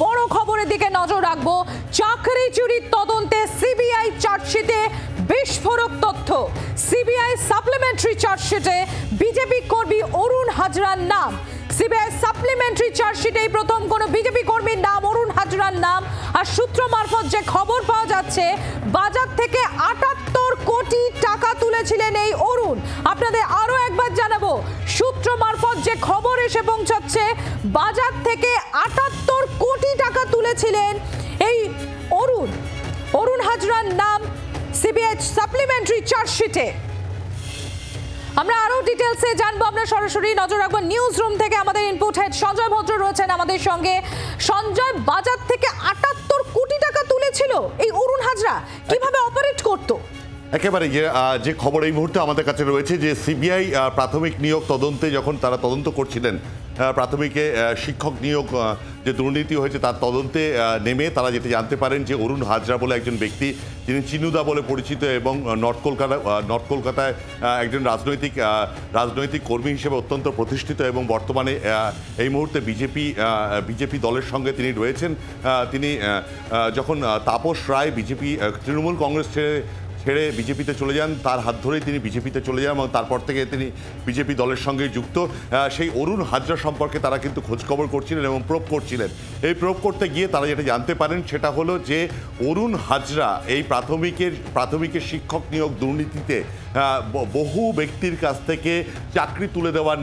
বড় খবরের দিকে নজর রাখবো। চাকরি চুরির তদন্তে সিবিআই চার্জশিটে বিস্ফোরক তথ্য। সিবিআই সাপ্লিমেন্টারি চার্জশিটে বিজেপি কর্মী অরুণ হাজরার নাম। সিবিআই সাপ্লিমেন্টারি চার্জশিটে প্রথম কোন বিজেপি কর্মীর নাম অরুণ হাজরার নাম। আর সূত্র মারফত যে খবর পাওয়া যাচ্ছে, বাজার থেকে ৭৮ কোটি টাকা তুলেছিলেন এই অরুণ। আপনাদের আরো একবার জানাবো, সূত্র মারফত যে খবর এসে পৌঁছাচ্ছে, বাজার থেকে ৭৮ কোটি টাকা তুলেছিলেন এই অরুণ হাজরার নাম সিবিআই সাপ্লিমেন্টারি চার্জশিটে। আমরা আরো ডিটেলসে জানবো। আমরা সরাসরি নজর রাখবো নিউজ রুম থেকে। আমাদের ইনপুট হেড সঞ্জয় ভদ্র রয়েছেন আমাদের সঙ্গে। সঞ্জয়, বাজার থেকে ৭৮ কোটি টাকা তুলেছিল এই অরুণ হাজরা, কিভাবে অপারেট করতো? একেবারে যে খবর এই মুহূর্তে আমাদের কাছে রয়েছে যে সিবিআই প্রাথমিক নিয়োগ তদন্তে যখন তারা তদন্ত করছিলেন, প্রাথমিকে শিক্ষক নিয়োগ যে দুর্নীতি হয়েছে তার তদন্তে নেমে তারা যেটা জানতে পারেন যে অরুণ হাজরা বলে একজন ব্যক্তি, যিনি চিনুদা বলে পরিচিত এবং নর্থ কলকাতায় একজন রাজনৈতিক কর্মী হিসেবে অত্যন্ত প্রতিষ্ঠিত এবং বর্তমানে এই মুহূর্তে বিজেপি দলের সঙ্গে তিনি রয়েছেন। তিনি যখন তাপস রায় তৃণমূল কংগ্রেস ছেড়ে বিজেপিতে চলে যান, তার হাত ধরেই তিনি বিজেপিতে চলে যান এবং তারপর থেকে তিনি বিজেপি দলের সঙ্গে যুক্ত। সেই অরুণ হাজরা সম্পর্কে তারা কিন্তু খোঁজখবর করছিলেন এবং প্রোব করছিলেন। এই প্রোব করতে গিয়ে তারা যেটা জানতে পারেন সেটা হলো যে অরুণ হাজরা এই প্রাথমিকের শিক্ষক নিয়োগ দুর্নীতিতে বহু ব্যক্তির কাছ থেকে চাকরি দেওয়ার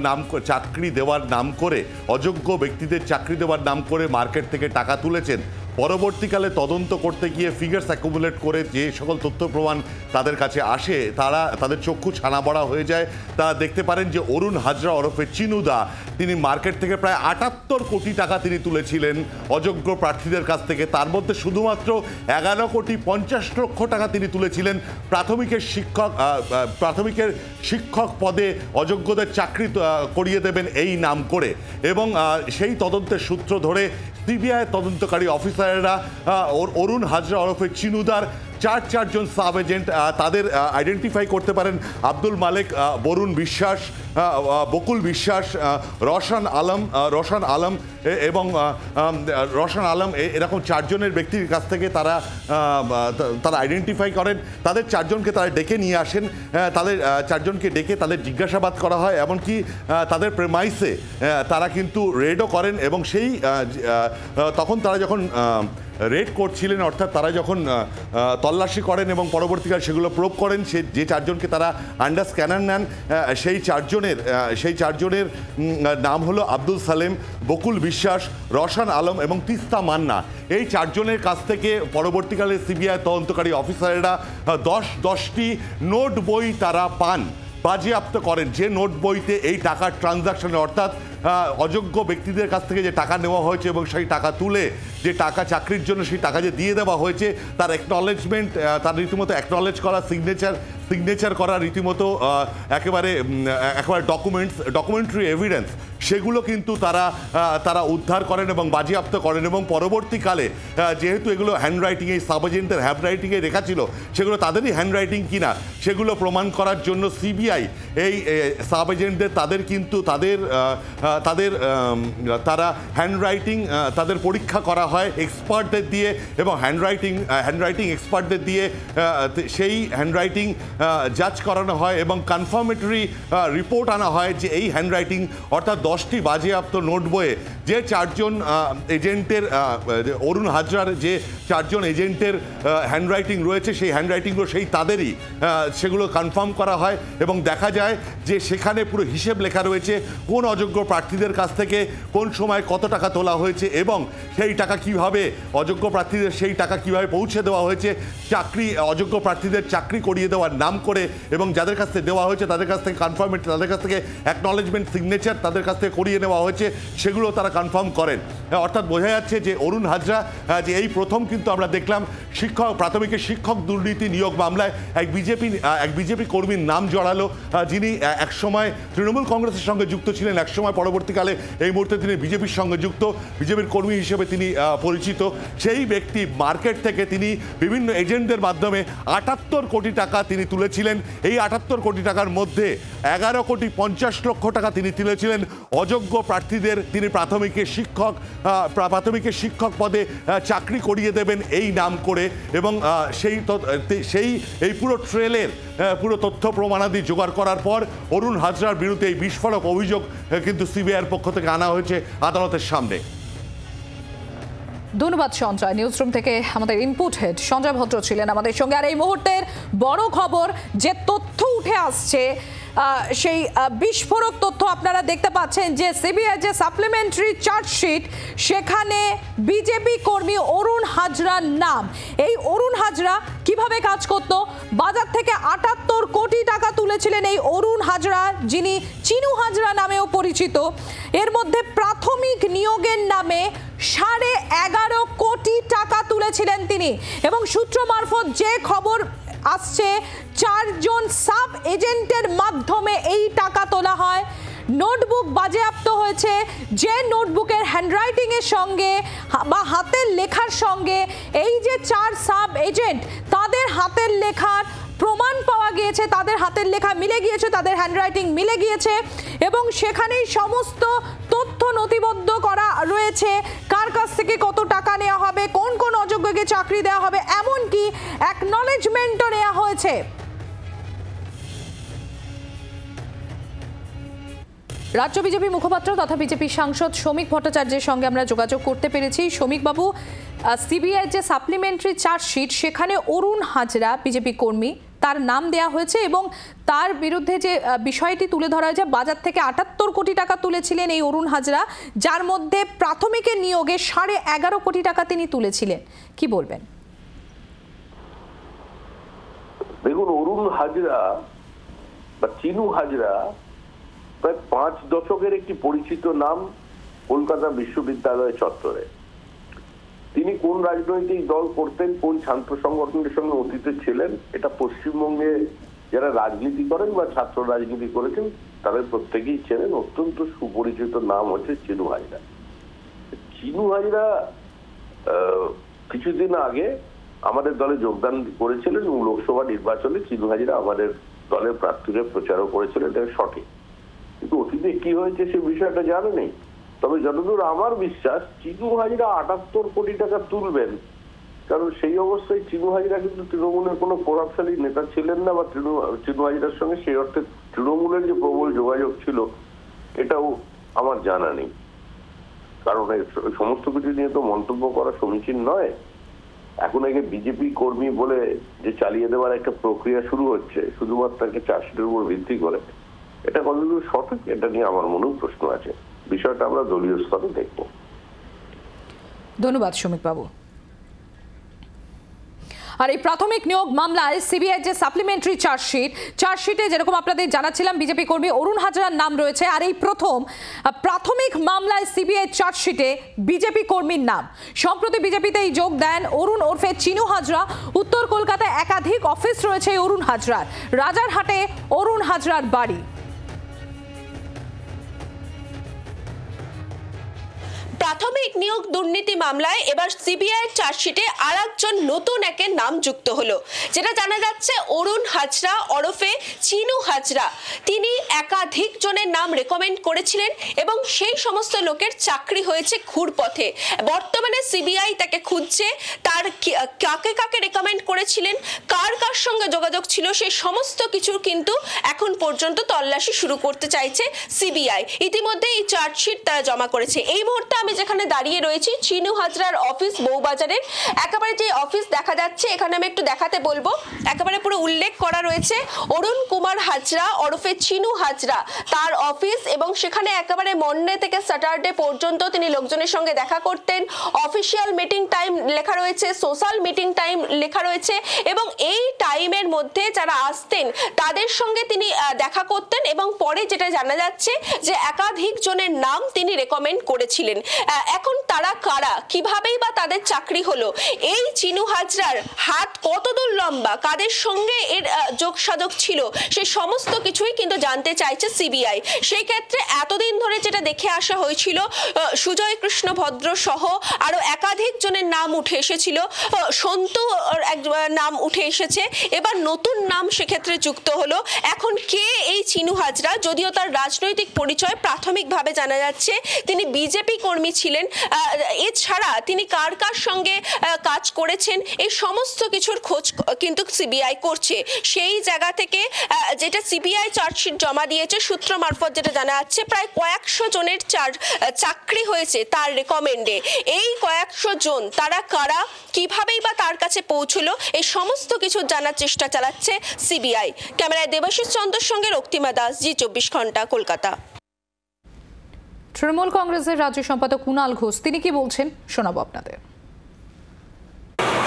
নাম করে অযোগ্য ব্যক্তিদের চাকরি দেওয়ার নাম করে মার্কেট থেকে টাকা তুলেছেন। পরবর্তীকালে তদন্ত করতে গিয়ে ফিগার্স অ্যাকুমুলেট করে যে সকল তথ্য প্রমাণ তাদের কাছে আসে, তাদের চক্ষু ছানা বড়া হয়ে যায়। তারা দেখতে পারেন যে অরুণ হাজরা ওরফে চিনুদা, তিনি মার্কেট থেকে প্রায় ৭৮ কোটি টাকা তিনি তুলেছিলেন অযোগ্য প্রার্থীদের কাছ থেকে। তার মধ্যে শুধুমাত্র ১১ কোটি ৫০ লক্ষ টাকা তিনি তুলেছিলেন প্রাথমিকের শিক্ষক পদে অযোগ্যদের চাকরি করিয়ে দেবেন এই নাম করে। এবং সেই তদন্তের সূত্র ধরে সিবিআই তদন্তকারী অফিসাররা অরুণ হাজরা ওরফে চিনুদার চারজন সাব এজেন্ট তাদের আইডেন্টিফাই করতে পারেন। আব্দুল মালেক, বরুণ বিশ্বাস, বকুল বিশ্বাস, রওশন আলম এরকম চারজনের ব্যক্তির কাছ থেকে তারা আইডেন্টিফাই করেন। তাদের চারজনকে তারা ডেকে নিয়ে আসেন। তাদের চারজনকে ডেকে তাদের জিজ্ঞাসাবাদ করা হয়, এমনকি তাদের প্রেমাইসে তারা কিন্তু রেডও করেন। এবং তখন তারা যখন রেড করছিলেন, অর্থাৎ তারা যখন তল্লাশি করেন এবং পরবর্তীকালে সেগুলো প্রোব করেন, যে চারজনকে তারা আন্ডার স্ক্যানার নেন, সেই চারজনের নাম হলো আব্দুল সালেম, বকুল বিশ্বাস, রওশন আলম এবং তিস্তা মান্না। এই চারজনের কাছ থেকে পরবর্তীকালে সিবিআই তদন্তকারী অফিসাররা 10টি নোট বই তারা পান, বাজেয়াপ্ত করেন। যে নোট বইতে এই টাকার ট্রানজাকশনে, অর্থাৎ অযোগ্য ব্যক্তিদের কাছ থেকে যে টাকা নেওয়া হয়েছে এবং সেই টাকা তুলে যে টাকা চাকরির জন্য সেই টাকা যে দিয়ে দেওয়া হয়েছে তার অ্যাকনলেজমেন্ট, তার রীতিমতো অ্যাকনলেজ করা, সিগনেচার করা রীতিমতো একেবারে ডকুমেন্টারি এভিডেন্স, সেগুলো কিন্তু তারা উদ্ধার করেন এবং বাজেয়াপ্ত করেন। এবং পরবর্তীকালে যেহেতু এগুলো হ্যান্ডরাইটিং, এই সাব এজেন্টের হ্যান্ডরাইটিংয়ে লেখা ছিল, সেগুলো তাদেরই হ্যান্ডরাইটিং কিনা সেগুলো প্রমাণ করার জন্য সিবিআই এই সাব এজেন্টদের তারা হ্যান্ডরাইটিং তাদের পরীক্ষা করা হয় এক্সপার্টদের দিয়ে, এবং হ্যান্ডরাইটিং এক্সপার্টদের দিয়ে সেই হ্যান্ডরাইটিং জাজ করানো হয় এবং কনফার্মেটরি রিপোর্ট আনা হয় যে এই হ্যান্ডরাইটিং, অর্থাৎ 10টি বাজেয়াপ্ত নোট বইয়ে যে চারজন এজেন্টের, অরুণ হাজরার যে চারজন এজেন্টের হ্যান্ডরাইটিং রয়েছে, সেই হ্যান্ডরাইটিংগুলো সেই তাদেরই, সেগুলো কনফার্ম করা হয়। এবং দেখা যায় যে সেখানে পুরো হিসেব লেখা রয়েছে কোন অযোগ্য প্রার্থীদের কাছ থেকে কোন সময় কত টাকা তোলা হয়েছে এবং সেই টাকা কিভাবে অযোগ্য প্রার্থীদের সেই টাকা কিভাবে পৌঁছে দেওয়া হয়েছে অযোগ্য প্রার্থীদের চাকরি করিয়ে দেওয়ার নাম করে। এবং যাদের কাছ থেকে দেওয়া হয়েছে তাদের কাছ থেকে কনফার্মেট, তাদের কাছ থেকে অ্যাকনলেজমেন্ট, সিগনেচার তাদের কাছ থেকে করিয়ে নেওয়া হয়েছে, সেগুলো তারা কনফার্ম করেন। অর্থাৎ বোঝা যাচ্ছে যে অরুণ হাজরা যে এই প্রথম কিন্তু আমরা দেখলাম প্রাথমিকের শিক্ষক দুর্নীতি নিয়োগ মামলায় এক বিজেপি কর্মীর নাম জড়ালো, যিনি একসময় তৃণমূল কংগ্রেসের সঙ্গে যুক্ত ছিলেন, একসময় পরবর্তীকালে এই মুহূর্তে তিনি বিজেপির সঙ্গে যুক্ত, বিজেপির কর্মী হিসেবে তিনি পরিচিত। সেই ব্যক্তি মার্কেট থেকে তিনি বিভিন্ন এজেন্টদের মাধ্যমে ৭৮ কোটি টাকা তিনি তুলেছিলেন। এই ৭৮ কোটি টাকার মধ্যে ১১ কোটি ৫০ লক্ষ টাকা তিনি তুলেছিলেন অযোগ্য প্রার্থীদের তিনি প্রাথমিকের শিক্ষক পদে চাকরি করিয়ে দেবেন এই নাম করে, এবং এই পুরো ট্রেলের পুরো তথ্য প্রমাণাদি জোগাড় করার পর অরুণ হাজরার বিরুদ্ধে এই বিস্ফোরক অভিযোগ কিন্তু সিবিআইয়ের পক্ষ থেকে আনা হয়েছে আদালতের সামনে। ধন্যবাদ সঞ্জয়। নিউজরুম থেকে আমাদের ইনপুট হেড সঞ্জয় ভদ্র ছিলেন আমাদের সঙ্গে। আর এই মুহূর্তের বড় খবর, যে তথ্য উঠে আসছে সেই বিস্ফোরক তথ্য আপনারা দেখতে পাচ্ছেন যে সিবিআই যে সাপ্লিমেন্টারি চার্জশিট, সেখানে বিজেপি কর্মী অরুণ হাজরার নাম। এই অরুণ হাজরা কিভাবে কাজ করত? বাজার থেকে ৭৮ কোটি টাকা তুলেছিলেন এই অরুণ হাজরা, যিনি চিনু হাজরা নামেও পরিচিত। এর মধ্যে প্রাথমিক নিয়োগের নামে 11.5 কোটি টাকা তুলেছিলেন তিনি, এবং সূত্র মারফত যে খবর আসছে 4 জন সাব এজেন্টের মাধ্যমে এই টাকা তোলা হয়। নোটবুক বাজেয়াপ্ত হয়েছে, যে নোটবুকের হ্যান্ডরাইটিং এর সঙ্গে বা হাতের লেখার সঙ্গে এই যে 4 সাব এজেন্ট, তাদের হাতের লেখার প্রমাণ পাওয়া গিয়েছে, তাদের হাতের লেখা মিলে গিয়েছে, তাদের হ্যান্ডরাইটিং মিলে গিয়েছে, এবং সেখানেই সমস্ত তথ্য নথিবদ্ধ করা রয়েছে। কার কাছ থেকে কত টাকা নেওয়া হবে, কোন কোন অযোগ্যকে চাকরি দেওয়া হবে, এমনকি অ্যাকনলেজমেন্টও নেওয়া হয়েছে। রাজ্য বিজেপি মুখপাত্র তথা বিজেপি সাংসদ শ্রমিক ভট্টাচার্যের সঙ্গে আমরা যোগাযোগ করতে পেরেছি। শ্রমিক বাবু, সিবিআই যে সাপ্লিমেন্টারি চার্জশিট, সেখানে অরুণ হাজরা বিজেপি কর্মী, তার নাম দেয়া হয়েছে, এবং তার বিরুদ্ধে যে বিষয়টি তুলে ধরা হয়েছে, বাজার থেকে ৭৮ কোটি টাকা তুলেছিলেন এই অরুণ হাজরা, যার মধ্যে প্রাথমিকের নিয়োগে 11.5 কোটি টাকা তিনি তুলেছিলেন। কি বলবেন? দেখুন, অরুণ হাজরা বা চিনু হাজরা প্রায় 5 দশকের একটি পরিচিত নাম কলকাতা বিশ্ববিদ্যালয় চত্বরে। তিনি কোন রাজনৈতিক দল করতেন, কোন ছাত্র সংগঠনের সঙ্গে অতীতে ছিলেন, এটা পশ্চিমবঙ্গে যারা রাজনীতি করেন বা ছাত্র রাজনীতি করেছেন তাদের প্রত্যেকেই চেনেন। অত্যন্ত সুপরিচিত নাম হচ্ছে চিনু হাজরা। চিনু হাজরা কিছুদিন আগে আমাদের দলে যোগদান করেছিলেন, এবং লোকসভা নির্বাচনে চিনু হাজরা আমাদের দলের প্রার্থীদের প্রচারও করেছিলেন, এটা সঠিক। কিন্তু অতীতে কি হয়েছে সে বিষয়টা জানে নেই। তবে যতদূর আমার বিশ্বাস, চিনু হাজরা ৭৮ কোটি টাকা তুলবেন, কারণ সেই অবস্থায় চিনু হাজরা কিন্তু তৃণমূলের কোনো প্রভাবশালী নেতা ছিলেন না, বা চিনু হাজরার সঙ্গে সেই অর্থে তৃণমূলের যে প্রবল যোগাযোগ ছিল এটাও আমার জানা নেই। কারণ সমস্ত কিছু নিয়ে তো মন্তব্য করা সমীচীন নয়। এখন আগে বিজেপি কর্মী বলে যে চালিয়ে দেওয়ার একটা প্রক্রিয়া শুরু হচ্ছে শুধুমাত্র একটা চার্জশিটের উপর ভিত্তি করে, এটা কতদূর সঠিক, এটা নিয়ে আমার মনেও প্রশ্ন আছে। বিষয়টা আমরা দলীয় স্তরে দেখব। ধন্যবাদ শ্রমিক বাবু। আর এই প্রাথমিক নিয়োগ মামলায় সিবিআই যে সাপ্লিমেন্টারি চার্জশিটে যেরকম আপনাদের জানাচ্ছিলাম, বিজেপি কর্মী অরুণ হাজরার নাম রয়েছে। আর এই প্রথম প্রাথমিক মামলায় সিবিআই চার্জশিটে বিজেপি কর্মীর নাম। সম্প্রতি বিজেপিতেই যোগ দেন অরুণ ওরফে চিনু হাজরা। উত্তর কলকাতায় একাধিক অফিস রয়েছে অরুণ হাজরার। রাজারহাটে অরুণ হাজরার বাড়ি। প্রাথমিক নিয়োগ দুর্নীতি মামলায় এবার সিবিআই চার্জশিটে আরেকজন নতুন একের নাম যুক্ত হলো। যেটা জানা যাচ্ছে, অরুণ হাজরা ওরফে চিনু হাজরা। তিনি একাধিক জনের নাম রেকমেন্ড করেছিলেন, এবং সেই সমস্ত লোকের চাকরি হয়েছে ঘুরপথে। বর্তমানে সিবিআই তাকে খুঁজছে, তার কাকে কাকে রেকমেন্ড করেছিলেন, কার কার সঙ্গে যোগাযোগ ছিল, সেই সমস্ত কিছুর কিন্তু এখন পর্যন্ত তল্লাশি শুরু করতে চাইছে সিবিআই। ইতিমধ্যে এই চার্জশিট তারা জমা করেছে। এই মুহূর্তে আমি যেখানে দাঁড়িয়ে রয়েছি, চিনু হাজরার অফিস বউবাজারের একেবারে যে অফিস দেখা যাচ্ছে, এখানে আমি একটু দেখাতে বলবো। একেবারে পুরো উল্লেখ করা রয়েছে অরুণ কুমার হাজরা ওরফে চিনু হাজরা, তার অফিস, এবং সেখানে একেবারে মন্ডে থেকে স্যাটারডে পর্যন্ত তিনি লোকজনের সঙ্গে দেখা করতেন। অফিসিয়াল মিটিং টাইম লেখা রয়েছে, সোশ্যাল মিটিং টাইম লেখা রয়েছে, এবং এই টাইমের মধ্যে যারা আসতেন তাদের সঙ্গে তিনি দেখা করতেন। এবং পরে যেটা জানা যাচ্ছে যে একাধিক জনের নাম তিনি রেকমেন্ড করেছিলেন। এখন তারা কারা, কিভাবেই বা তাদের চাকরি হলো, এই চিনু হাজরার হাত কতদূর লম্বা, কাদের সঙ্গে এর যোগসাযোগ ছিল, সেই সমস্ত কিছুই কিন্তু জানতে চাইছে সিবিআই। সেই ক্ষেত্রে এতদিন ধরে যেটা দেখে আসা হয়েছিল, সুজয় কৃষ্ণ ভদ্র সহ আরো একাধিক জনের নাম উঠে এসেছিল, সন্তু নাম উঠে এসেছে, এবার নতুন নাম সেক্ষেত্রে যুক্ত হলো। এখন কে এই চিনু হাজরা? যদিও তার রাজনৈতিক পরিচয় প্রাথমিকভাবে জানা যাচ্ছে তিনি বিজেপি কর্মী ছিলেন, এছাড়া তিনি কার কার সঙ্গে কাজ করেছেন এই সমস্ত কিছুর খোঁজ কিন্তু সিবিআই করছে। সেই জায়গা থেকে যেটা সিবিআই চার্জশিট জমা দিয়েছে, সূত্র মারফত যেটা জানা যাচ্ছে, প্রায় কয়েকশো জনের চাকরি হয়েছে তার রেকমেন্ডে। এই কয়েকশো জন তারা কারা, কিভাবেই বা তার কাছে পৌঁছলো, এই সমস্ত কিছু জানার চেষ্টা চালাচ্ছে সিবিআই। ক্যামেরায় দেবাশিস চন্দ্রের সঙ্গে রক্তিমা দাস, জি24 ঘন্টা, কলকাতা। তৃণমূল কংগ্রেসের রাজ্য সম্পাদক কুণাল ঘোষ তিনি কি বলছেন শোনাবো আপনাদের।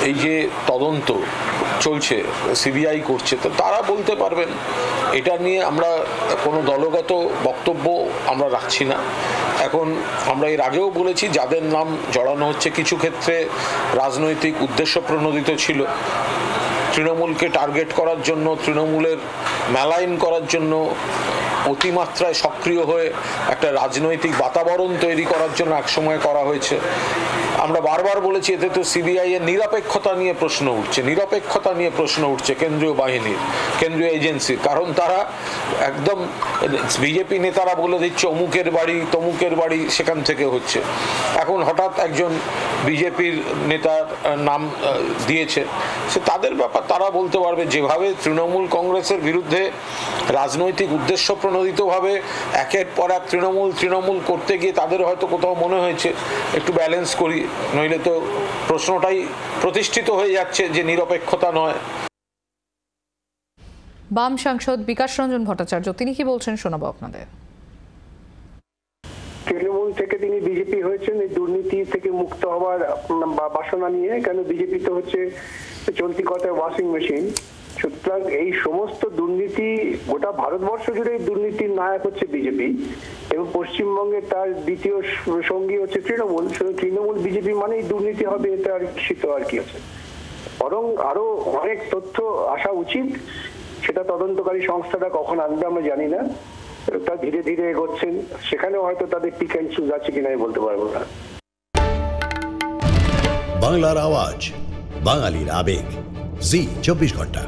এই যে তদন্ত চলছে, সিবিআই করছে, তো তারা বলতে পারবেন। এটা নিয়ে আমরা কোনো দলগত বক্তব্য আমরা রাখছি না। এখন আমরা এর আগেও বলেছি, যাদের নাম জড়ানো হচ্ছে কিছু ক্ষেত্রে রাজনৈতিক উদ্দেশ্য প্রণোদিত ছিল, তৃণমূলকে টার্গেট করার জন্য, তৃণমূলের মেলাইন করার জন্য, অতিমাত্রায় সক্রিয় হয়ে একটা রাজনৈতিক বাতাবরণ তৈরি করার জন্য একসময় করা হয়েছে। আমরা বারবার বলেছি, এতে তো সিবিআই এর নিরপেক্ষতা নিয়ে প্রশ্ন উঠছে কেন্দ্রীয় বাহিনীর, কেন্দ্রীয় এজেন্সির। কারণ তারা একদম বিজেপি নেতারা বলে দিচ্ছে অমুকের বাড়ি তমুকের বাড়ি সেখান থেকে হচ্ছে। এখন হঠাৎ একজন বিজেপির নেতার নাম দিয়েছে, সে তাদের ব্যাপার, তারা বলতে পারবে। যেভাবে তৃণমূল কংগ্রেসের বিরুদ্ধে রাজনৈতিক উদ্দেশ্য প্রণোদিতভাবে একের পর এক তৃণমূল করতে গিয়ে তাদের হয়তো কোথাও মনে হয়েছে একটু ব্যালেন্স করি, নইলে তো প্রশ্নটাই প্রতিষ্ঠিত হয়ে যাচ্ছে যে নিরপেক্ষতা নয়। বাম সাংসদ বিকাশ রঞ্জন ভট্টাচার্য তিনি কি বলছেন শোনাবো আপনাদের। তৃণমূল থেকে তিনি বিজেপি হয়েছেন এই দুর্নীতি থেকে মুক্ত হওয়ার বাসনা নিয়ে, কেন বিজেপি তো হচ্ছে চলতি কথায় ওয়াশিং মেশিন। সুতরাং এই সমস্ত দুর্নীতি, গোটা ভারতবর্ষ জুড়ে দুর্নীতির নায়ক হচ্ছে বিজেপি, এবং পশ্চিমবঙ্গে তার দ্বিতীয় সঙ্গী হচ্ছে তৃণমূল। তৃণমূল বিজেপি মানেই দুর্নীতি হবে, এতে আর নিশ্চিত আর কি আছে। বরং আরো অনেক তথ্য আসা উচিত, সেটা তদন্তকারী সংস্থাটা কখন আনবে আমরা জানি না। তা ধীরে ধীরে এগোচ্ছেন, সেখানেও হয়তো তাদের পিক অ্যান্ড চুজ আছে কিনা বলতে পারবো না। বাংলার আওয়াজ, বাঙালির আবেগ, জি24 ঘন্টা।